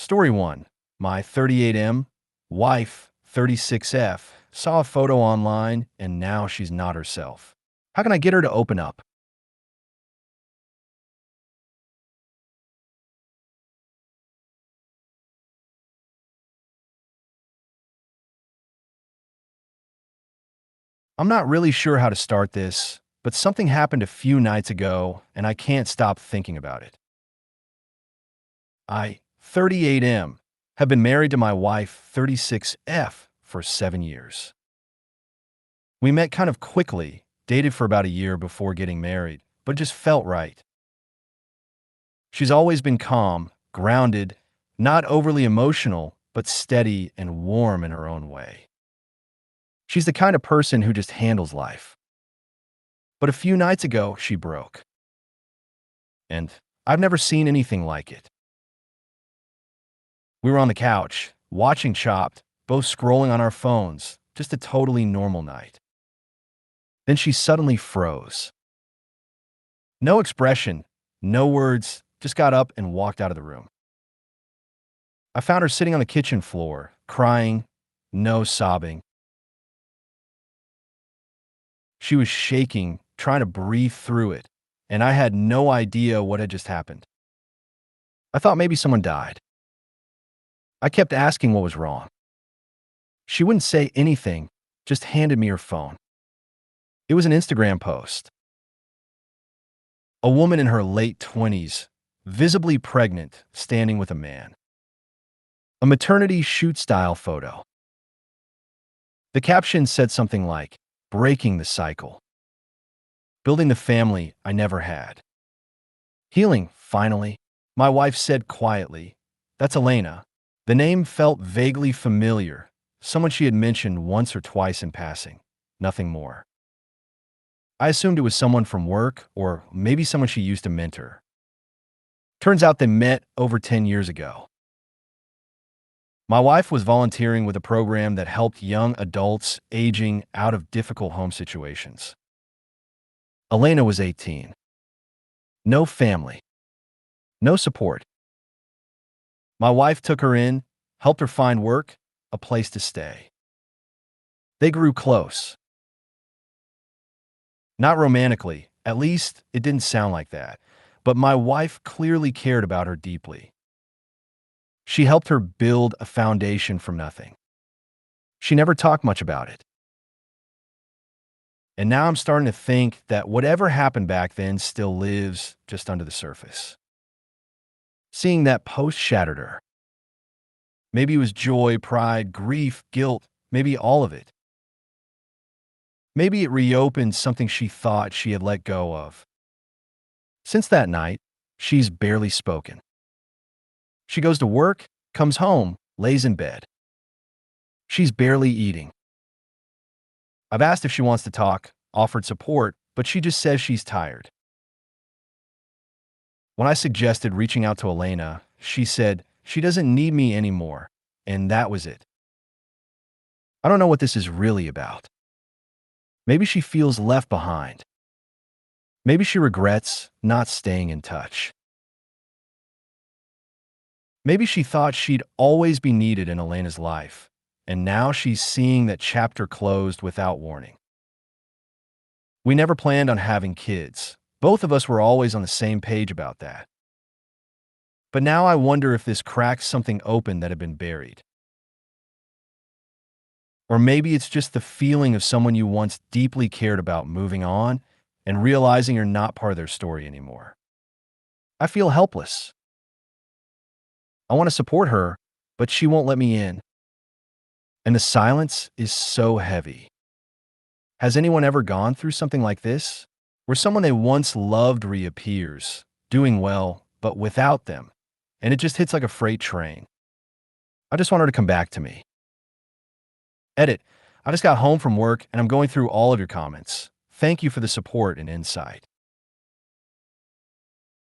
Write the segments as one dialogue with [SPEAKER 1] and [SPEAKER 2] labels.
[SPEAKER 1] Story 1. My 38M wife, 36F, saw a photo online and now she's not herself. How can I get her to open up? I'm not really sure how to start this, but something happened a few nights ago and I can't stop thinking about it. I, 38M, have been married to my wife, 36F, for 7 years. We met kind of quickly, dated for about a year before getting married, but it just felt right. She's always been calm, grounded, not overly emotional, but steady and warm in her own way. She's the kind of person who just handles life. But a few nights ago, she broke. And I've never seen anything like it. We were on the couch, watching Chopped, both scrolling on our phones, just a totally normal night. Then she suddenly froze. No expression, no words, just got up and walked out of the room. I found her sitting on the kitchen floor, crying, no sobbing. She was shaking, trying to breathe through it, and I had no idea what had just happened. I thought maybe someone died. I kept asking what was wrong. She wouldn't say anything, just handed me her phone. It was an Instagram post. A woman in her late 20s, visibly pregnant, standing with a man. A maternity shoot-style photo. The caption said something like, "Breaking the cycle. Building the family I never had. Healing, finally," my wife said quietly. "That's Elena." The name felt vaguely familiar, someone she had mentioned once or twice in passing, nothing more. I assumed it was someone from work or maybe someone she used to mentor. Turns out they met over 10 years ago. My wife was volunteering with a program that helped young adults aging out of difficult home situations. Elena was 18. No family. No support. My wife took her in, helped her find work, a place to stay. They grew close. Not romantically, at least it didn't sound like that, but my wife clearly cared about her deeply. She helped her build a foundation from nothing. She never talked much about it. And now I'm starting to think that whatever happened back then still lives just under the surface. Seeing that post shattered her. Maybe it was joy, pride, grief, guilt, maybe all of it. Maybe it reopened something she thought she had let go of. Since that night, she's barely spoken. She goes to work, comes home, lays in bed. She's barely eating. I've asked if she wants to talk, offered support, but she just says she's tired. When I suggested reaching out to Elena, she said she doesn't need me anymore, and that was it. I don't know what this is really about. Maybe she feels left behind. Maybe she regrets not staying in touch. Maybe she thought she'd always be needed in Elena's life, and now she's seeing that chapter closed without warning. We never planned on having kids. Both of us were always on the same page about that. But now I wonder if this cracks something open that had been buried. Or maybe it's just the feeling of someone you once deeply cared about moving on and realizing you're not part of their story anymore. I feel helpless. I want to support her, but she won't let me in. And the silence is so heavy. Has anyone ever gone through something like this? Where someone they once loved reappears, doing well, but without them, and it just hits like a freight train. I just want her to come back to me. Edit. I just got home from work and I'm going through all of your comments. Thank you for the support and insight.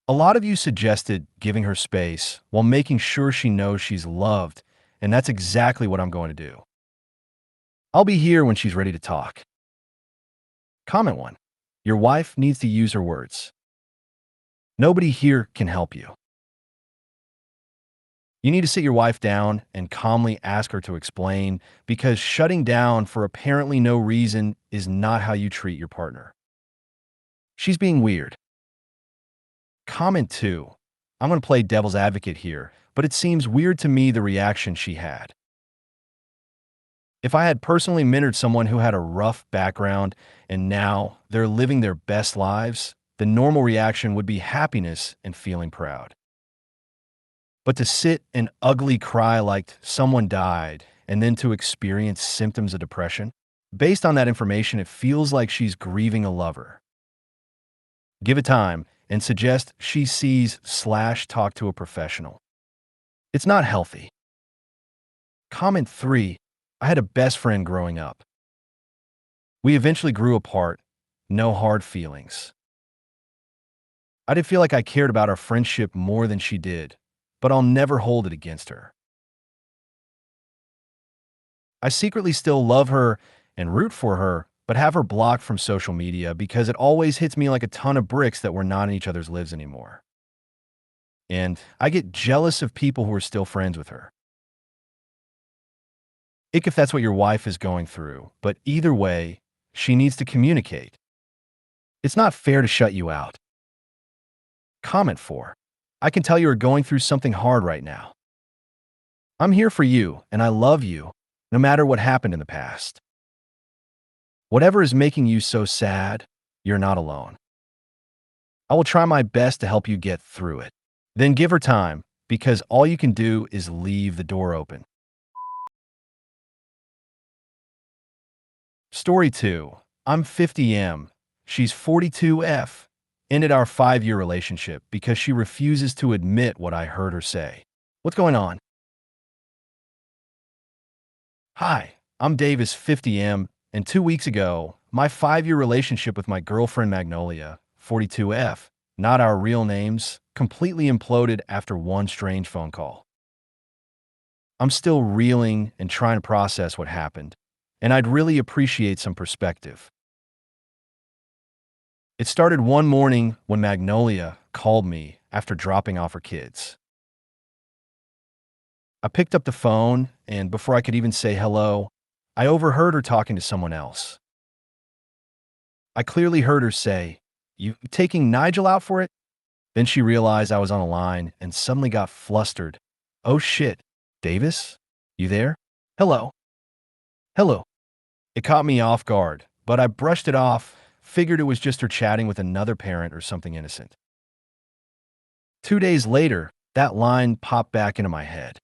[SPEAKER 1] A lot of you suggested giving her space while making sure she knows she's loved, and that's exactly what I'm going to do. I'll be here when she's ready to talk. Comment 1. Your wife needs to use her words. Nobody here can help you. You need to sit your wife down and calmly ask her to explain, because shutting down for apparently no reason is not how you treat your partner. She's being weird. Comment 2. I'm going to play devil's advocate here, but it seems weird to me the reaction she had. If I had personally mentored someone who had a rough background and now they're living their best lives, the normal reaction would be happiness and feeling proud. But to sit and ugly cry like someone died and then to experience symptoms of depression, based on that information, it feels like she's grieving a lover. Give it time and suggest she sees/talk to a professional. It's not healthy. Comment 3. I had a best friend growing up. We eventually grew apart. No hard feelings. I did feel like I cared about our friendship more than she did, but I'll never hold it against her. I secretly still love her and root for her, but have her blocked from social media because it always hits me like a ton of bricks that we're not in each other's lives anymore. And I get jealous of people who are still friends with her. If that's what your wife is going through, but either way, she needs to communicate. It's not fair to shut you out. Comment 4. I can tell you are going through something hard right now. I'm here for you, and I love you, no matter what happened in the past. Whatever is making you so sad, you're not alone. I will try my best to help you get through it. Then give her time, because all you can do is leave the door open. Story 2. I'm 50M. She's 42F. Ended our 5-year relationship because she refuses to admit what I heard her say. What's going on? Hi, I'm Davis, 50M, and 2 weeks ago, my 5-year relationship with my girlfriend Magnolia, 42F, not our real names, completely imploded after one strange phone call. I'm still reeling and trying to process what happened, and I'd really appreciate some perspective. It started one morning when Magnolia called me after dropping off her kids. I picked up the phone, and before I could even say hello, I overheard her talking to someone else. I clearly heard her say, "You taking Nigel out for it?" Then she realized I was on the line and suddenly got flustered. "Oh shit, Davis? You there? Hello? Hello." It caught me off guard, but I brushed it off, figured it was just her chatting with another parent or something innocent. 2 days later, that line popped back into my head.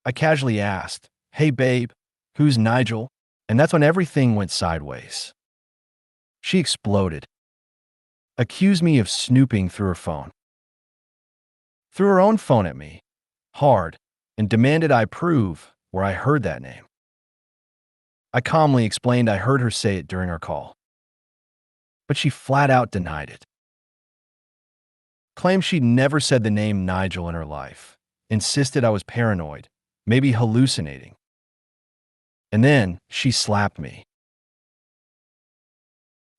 [SPEAKER 1] I casually asked, "Hey babe, who's Nigel?" And that's when everything went sideways. She exploded, accused me of snooping through her phone, threw her own phone at me, hard, and demanded I prove where I heard that name. I calmly explained I heard her say it during our call, but she flat out denied it. Claimed she'd never said the name Nigel in her life, insisted I was paranoid, maybe hallucinating. And then she slapped me.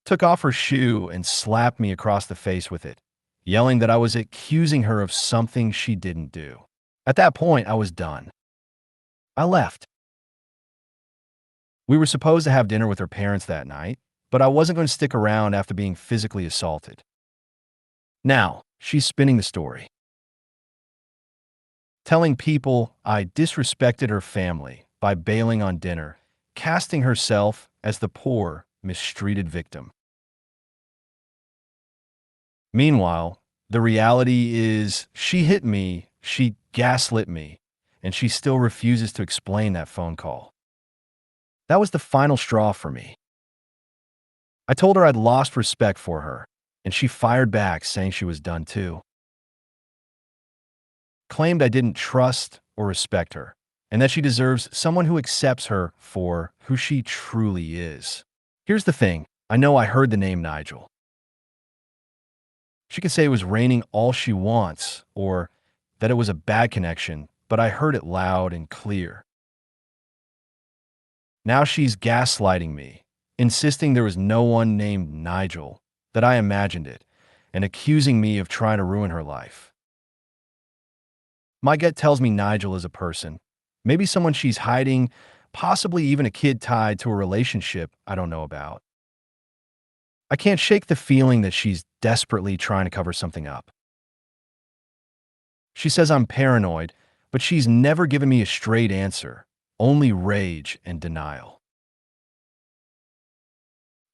[SPEAKER 1] Took off her shoe and slapped me across the face with it, yelling that I was accusing her of something she didn't do. At that point, I was done. I left. We were supposed to have dinner with her parents that night, but I wasn't going to stick around after being physically assaulted. Now, she's spinning the story, telling people I disrespected her family by bailing on dinner, casting herself as the poor, mistreated victim. Meanwhile, the reality is she hit me, she gaslit me, and she still refuses to explain that phone call. That was the final straw for me. I told her I'd lost respect for her, and she fired back saying she was done too. Claimed I didn't trust or respect her, and that she deserves someone who accepts her for who she truly is. Here's the thing, I know I heard the name Nigel. She can say it was raining all she wants, or that it was a bad connection, but I heard it loud and clear. Now she's gaslighting me, insisting there was no one named Nigel, that I imagined it, and accusing me of trying to ruin her life. My gut tells me Nigel is a person. Maybe someone she's hiding, possibly even a kid tied to a relationship I don't know about. I can't shake the feeling that she's desperately trying to cover something up. She says I'm paranoid, but she's never given me a straight answer, only rage and denial.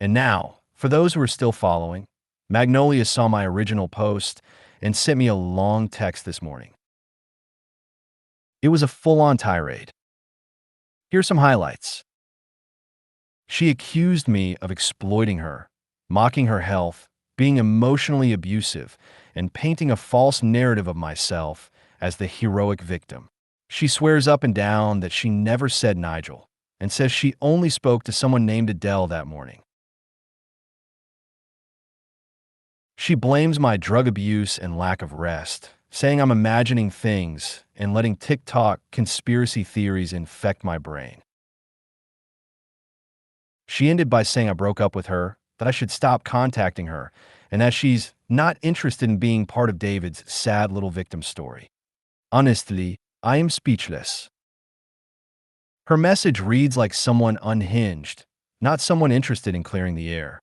[SPEAKER 1] And now, for those who are still following, Magnolia saw my original post and sent me a long text this morning. It was a full-on tirade. Here's some highlights. She accused me of exploiting her, mocking her health, being emotionally abusive, and painting a false narrative of myself as the heroic victim. She swears up and down that she never said Nigel and says she only spoke to someone named Adele that morning. She blames my drug abuse and lack of rest, saying I'm imagining things and letting TikTok conspiracy theories infect my brain. She ended by saying I broke up with her, that I should stop contacting her, and that she's not interested in being part of David's sad little victim story. Honestly, I am speechless. Her message reads like someone unhinged, not someone interested in clearing the air.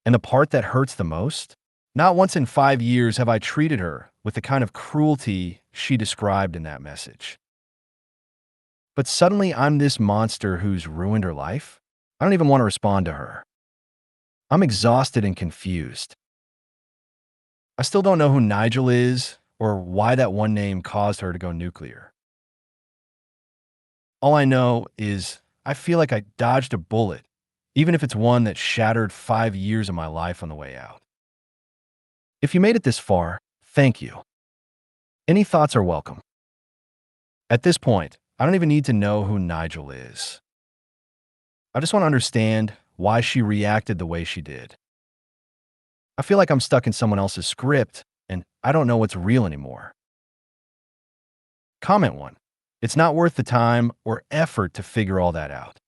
[SPEAKER 1] And the part that hurts the most? Not once in 5 years have I treated her with the kind of cruelty she described in that message. But suddenly I'm this monster who's ruined her life? I don't even want to respond to her. I'm exhausted and confused. I still don't know who Nigel is or why that one name caused her to go nuclear. All I know is I feel like I dodged a bullet, even if it's one that shattered 5 years of my life on the way out. If you made it this far, thank you. Any thoughts are welcome. At this point, I don't even need to know who Nigel is. I just want to understand why she reacted the way she did. I feel like I'm stuck in someone else's script, and I don't know what's real anymore. Comment 1. It's not worth the time or effort to figure all that out.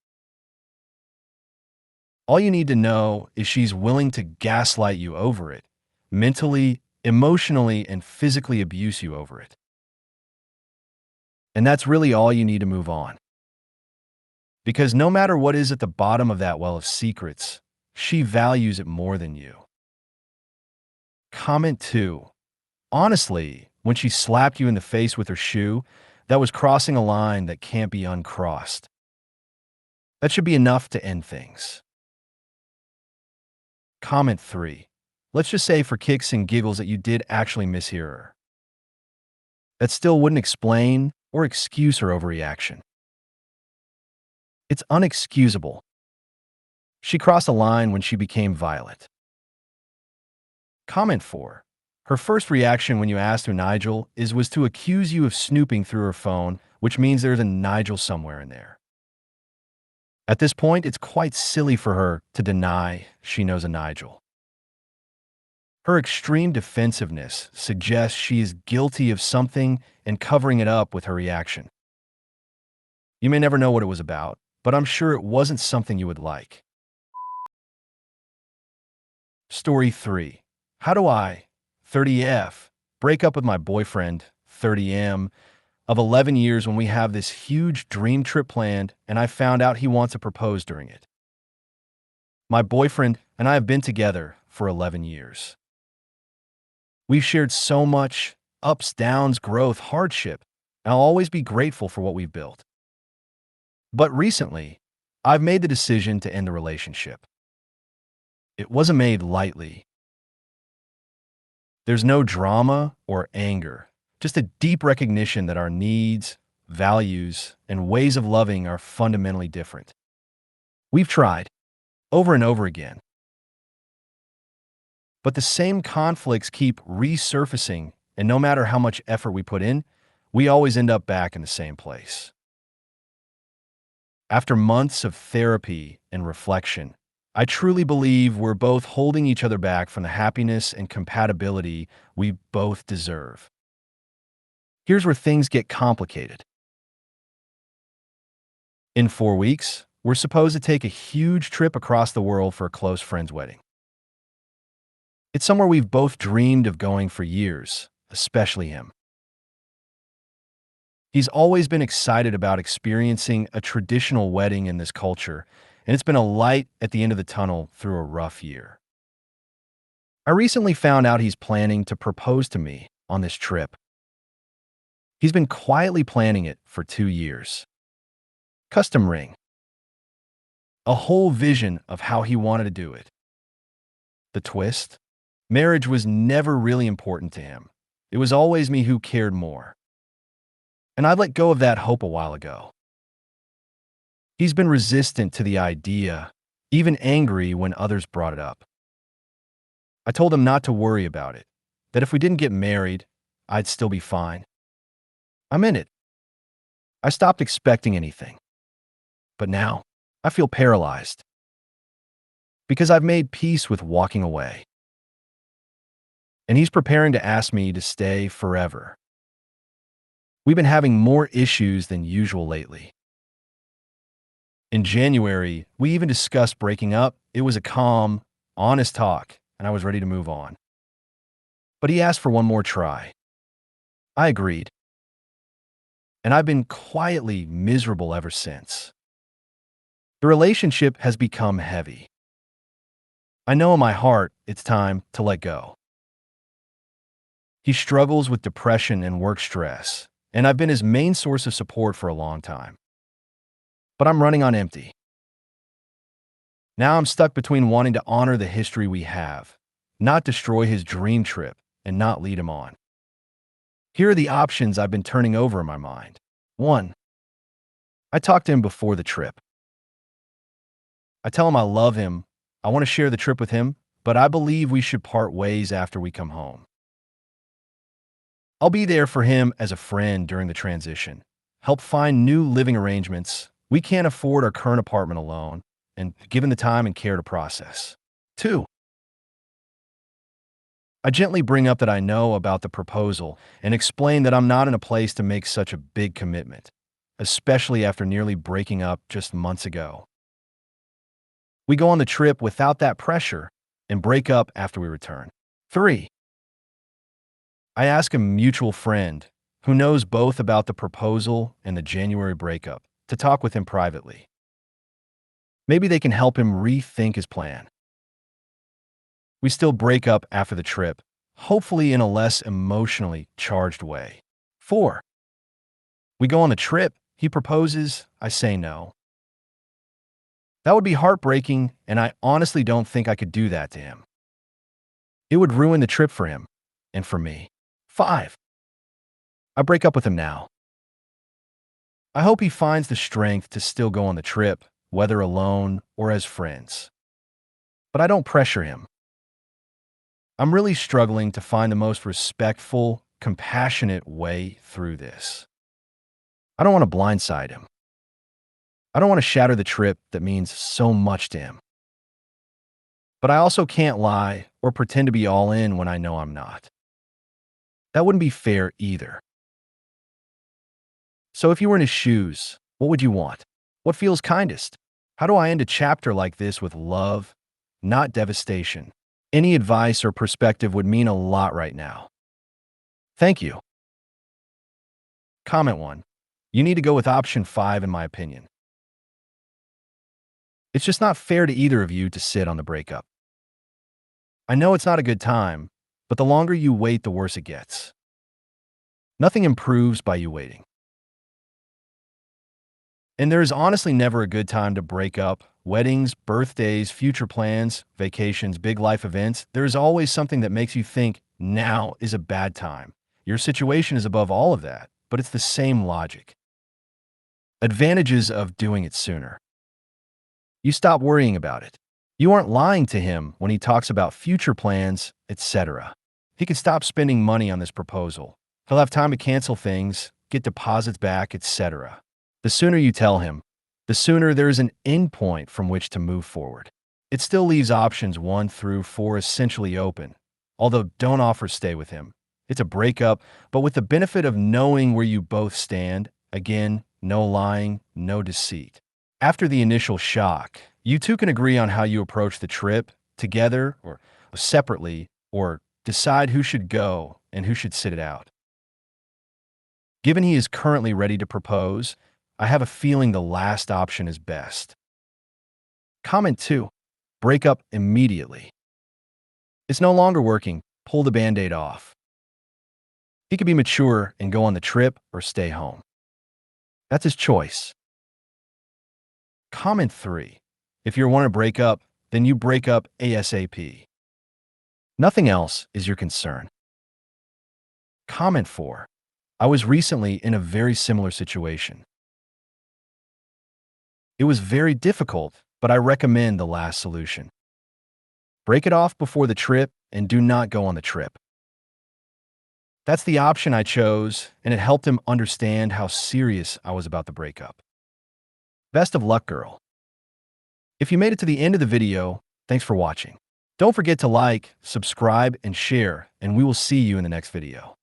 [SPEAKER 1] All you need to know is she's willing to gaslight you over it, mentally, emotionally, and physically abuse you over it. And that's really all you need to move on. Because no matter what is at the bottom of that well of secrets, she values it more than you. Comment 2. Honestly, when she slapped you in the face with her shoe, that was crossing a line that can't be uncrossed. That should be enough to end things. Comment 3. Let's just say for kicks and giggles that you did actually mishear her. That still wouldn't explain or excuse her overreaction. It's unexcusable. She crossed a line when she became violent. Comment 4. Her first reaction when you asked who Nigel is was to accuse you of snooping through her phone, which means there's a Nigel somewhere in there. At this point, it's quite silly for her to deny she knows a Nigel. Her extreme defensiveness suggests she is guilty of something and covering it up with her reaction. You may never know what it was about, but I'm sure it wasn't something you would like. Story 3. How do I, 30F, break up with my boyfriend, 30M, of 11 years when we have this huge dream trip planned and I found out he wants to propose during it? My boyfriend and I have been together for 11 years. We've shared so much, ups, downs, growth, hardship, and I'll always be grateful for what we've built. But recently, I've made the decision to end the relationship. It wasn't made lightly. There's no drama or anger, just a deep recognition that our needs, values, and ways of loving are fundamentally different. We've tried, over and over again. But the same conflicts keep resurfacing, and no matter how much effort we put in, we always end up back in the same place. After months of therapy and reflection, I truly believe we're both holding each other back from the happiness and compatibility we both deserve. Here's where things get complicated. In 4 weeks, we're supposed to take a huge trip across the world for a close friend's wedding. It's somewhere we've both dreamed of going for years, especially him. He's always been excited about experiencing a traditional wedding in this culture, and it's been a light at the end of the tunnel through a rough year. I recently found out he's planning to propose to me on this trip. He's been quietly planning it for 2 years. Custom ring, a whole vision of how he wanted to do it. The twist? Marriage was never really important to him. It was always me who cared more. And I let go of that hope a while ago. He's been resistant to the idea, even angry when others brought it up. I told him not to worry about it, that if we didn't get married, I'd still be fine. I'm in it. I stopped expecting anything. But now, I feel paralyzed. Because I've made peace with walking away. And he's preparing to ask me to stay forever. We've been having more issues than usual lately. In January, we even discussed breaking up. It was a calm, honest talk, and I was ready to move on. But he asked for one more try. I agreed. And I've been quietly miserable ever since. The relationship has become heavy. I know in my heart it's time to let go. He struggles with depression and work stress, and I've been his main source of support for a long time. But I'm running on empty. Now I'm stuck between wanting to honor the history we have, not destroy his dream trip, and not lead him on. Here are the options I've been turning over in my mind. 1. I talk to him before the trip. I tell him I love him, I want to share the trip with him, but I believe we should part ways after we come home. I'll be there for him as a friend during the transition, help find new living arrangements. We can't afford our current apartment alone, and given the time and care to process. 2. I gently bring up that I know about the proposal and explain that I'm not in a place to make such a big commitment, especially after nearly breaking up just months ago. We go on the trip without that pressure and break up after we return. 3. I ask a mutual friend who knows both about the proposal and the January breakup to talk with him privately. Maybe they can help him rethink his plan. We still break up after the trip, hopefully in a less emotionally charged way. 4. We go on the trip, he proposes, I say no. That would be heartbreaking, and I honestly don't think I could do that to him. It would ruin the trip for him, and for me. 5. I break up with him now. I hope he finds the strength to still go on the trip, whether alone or as friends. But I don't pressure him. I'm really struggling to find the most respectful, compassionate way through this. I don't want to blindside him. I don't want to shatter the trip that means so much to him. But I also can't lie or pretend to be all in when I know I'm not. That wouldn't be fair either. So if you were in his shoes, what would you want? What feels kindest? How do I end a chapter like this with love, not devastation? Any advice or perspective would mean a lot right now. Thank you. Comment 1. You need to go with option 5 in my opinion. It's just not fair to either of you to sit on the breakup. I know it's not a good time, but the longer you wait, the worse it gets. Nothing improves by you waiting. And there is honestly never a good time to break up. Weddings, birthdays, future plans, vacations, big life events, there is always something that makes you think now is a bad time. Your situation is above all of that, but it's the same logic. Advantages of doing it sooner. You stop worrying about it. You aren't lying to him when he talks about future plans, etc. He can stop spending money on this proposal. He'll have time to cancel things, get deposits back, etc. The sooner you tell him, the sooner there is an end point from which to move forward. It still leaves options 1 through 4 essentially open, although don't offer stay with him. It's a breakup, but with the benefit of knowing where you both stand. Again, no lying, no deceit. After the initial shock, you two can agree on how you approach the trip, together or separately, or decide who should go and who should sit it out. Given he is currently ready to propose, I have a feeling the last option is best. Comment 2. Break up immediately. It's no longer working. Pull the Band-Aid off. He could be mature and go on the trip or stay home. That's his choice. Comment 3. If you want to break up, then you break up ASAP. Nothing else is your concern. Comment 4. I was recently in a very similar situation. It was very difficult, but I recommend the last solution. Break it off before the trip and do not go on the trip. That's the option I chose, and it helped him understand how serious I was about the breakup. Best of luck, girl. If you made it to the end of the video, thanks for watching. Don't forget to like, subscribe, and share, and we will see you in the next video.